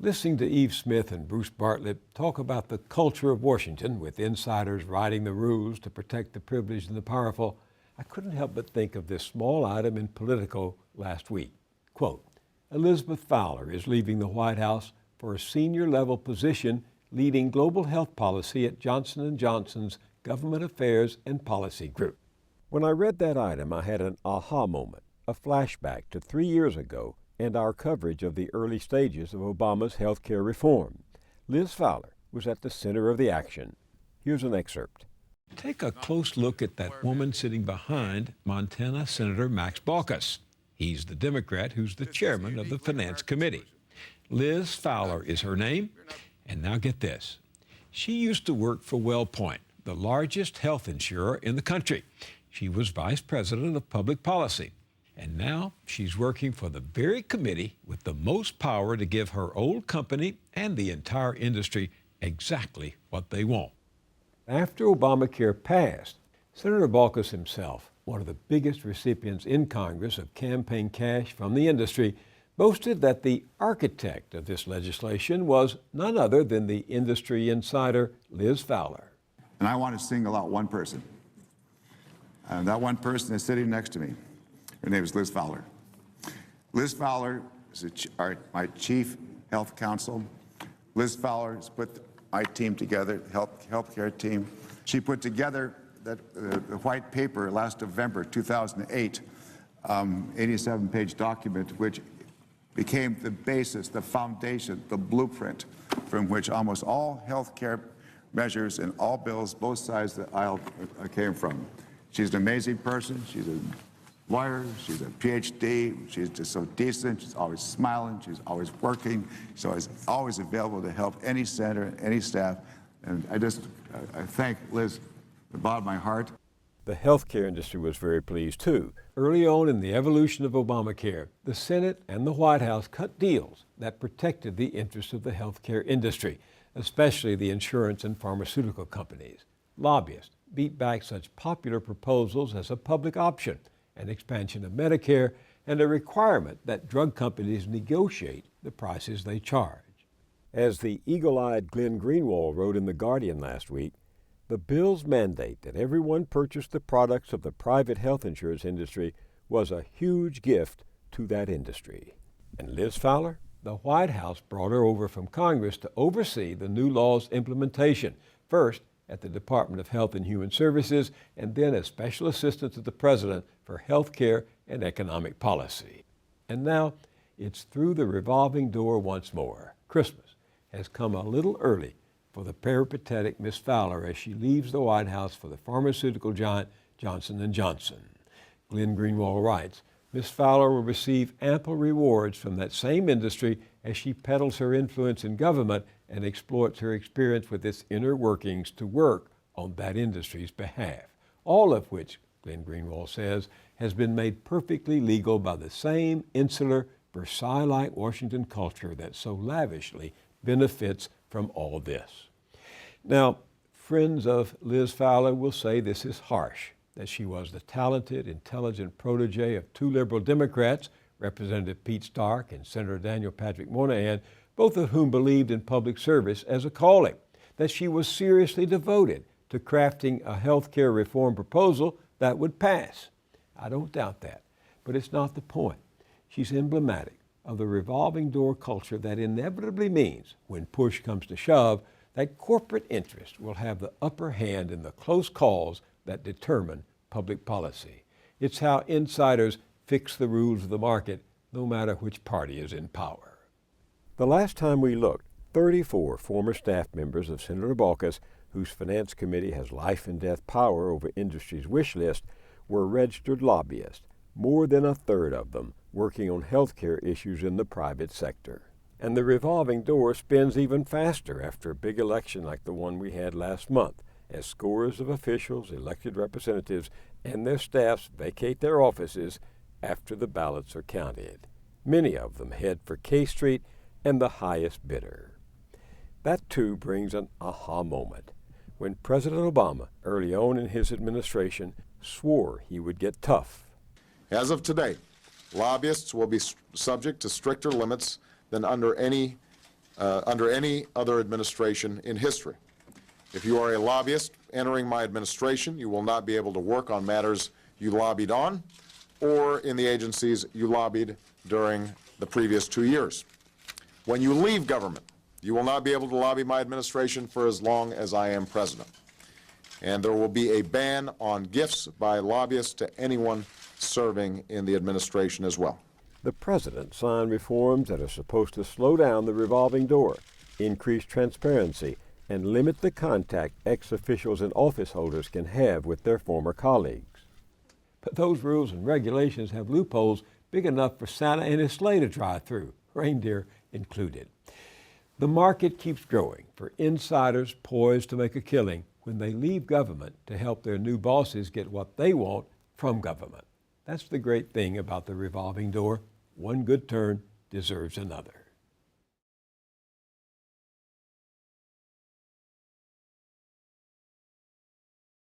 Listening to Eve Smith and Bruce Bartlett talk about the culture of Washington with insiders writing the rules to protect the privileged and the powerful, I couldn't help but think of this small item in Politico last week. Quote, Elizabeth Fowler is leaving the White House for a senior level position leading global health policy at Johnson & Johnson's Government Affairs and Policy Group. When I read that item, I had an aha moment, a flashback to 3 years ago and our coverage of the early stages of Obama's health care reform. Liz Fowler was at the center of the action. Here's an excerpt. Take a close look at that woman sitting behind Montana Senator Max Baucus. He's the Democrat who's the chairman of the Finance Committee. Liz Fowler is her name, and now get this. She used to work for WellPoint, the largest health insurer in the country. She was vice president of public policy. And now she's working for the very committee with the most power to give her old company and the entire industry exactly what they want. After Obamacare passed, Senator Baucus himself, one of the biggest recipients in Congress of campaign cash from the industry, boasted that the architect of this legislation was none other than the industry insider Liz Fowler. And I want to single out one person. And that one person is sitting next to me. Her name is Liz Fowler. Liz Fowler is my chief health counsel. Liz Fowler has put my team together, healthcare team. She put together the white paper last November 2008, 87-page document, which became the basis, the foundation, the blueprint from which almost all healthcare measures and all bills, both sides of the aisle, came from. She's an amazing person. She's a lawyer, she's a PhD, she's just so decent, she's always smiling, she's always working, she's always available to help any senator, any staff, and I thank Liz from the bottom of my heart. The healthcare industry was very pleased too. Early on in the evolution of Obamacare, the Senate and the White House cut deals that protected the interests of the healthcare industry, especially the insurance and pharmaceutical companies. Lobbyists beat back such popular proposals as a public option, an expansion of Medicare, and a requirement that drug companies negotiate the prices they charge. As the eagle-eyed Glenn Greenwald wrote in The Guardian last week, the bill's mandate that everyone purchase the products of the private health insurance industry was a huge gift to that industry. And Liz Fowler? The White House brought her over from Congress to oversee the new law's implementation, first at the Department of Health and Human Services, and then as Special Assistant to the President for Health Care and Economic Policy. And now, it's through the revolving door once more. Christmas has come a little early for the peripatetic Miss Fowler as she leaves the White House for the pharmaceutical giant Johnson & Johnson. Glenn Greenwald writes, Miss Fowler will receive ample rewards from that same industry as she peddles her influence in government and exploits her experience with its inner workings to work on that industry's behalf, all of which, Glenn Greenwald says, has been made perfectly legal by the same insular, Versailles-like Washington culture that so lavishly benefits from all this. Now, friends of Liz Fowler will say this is harsh, that she was the talented, intelligent protege of two liberal Democrats, Representative Pete Stark and Senator Daniel Patrick Moynihan, both of whom believed in public service as a calling, that she was seriously devoted to crafting a health care reform proposal that would pass. I don't doubt that, but it's not the point. She's emblematic of the revolving door culture that inevitably means, when push comes to shove, that corporate interest will have the upper hand in the close calls that determine public policy. It's how insiders fix the rules of the market, no matter which party is in power. The last time we looked, 34 former staff members of Senator Baucus, whose Finance Committee has life and death power over industry's wish list, were registered lobbyists, more than a third of them working on health care issues in the private sector. And the revolving door spins even faster after a big election like the one we had last month, as scores of officials, elected representatives, and their staffs vacate their offices after the ballots are counted. Many of them head for K Street and the highest bidder. That too brings an aha moment, when President Obama, early on in his administration, swore he would get tough. As of today, lobbyists will be subject to stricter limits than under any under any other administration in history. If you are a lobbyist entering my administration, you will not be able to work on matters you lobbied on or in the agencies you lobbied during the previous 2 years. When you leave government, you will not be able to lobby my administration for as long as I am president. And there will be a ban on gifts by lobbyists to anyone serving in the administration as well. The president signed reforms that are supposed to slow down the revolving door, increase transparency, and limit the contact ex-officials and office holders can have with their former colleagues. But those rules and regulations have loopholes big enough for Santa and his sleigh to drive through, reindeer included. The market keeps growing for insiders poised to make a killing when they leave government to help their new bosses get what they want from government. That's the great thing about the revolving door. One good turn deserves another.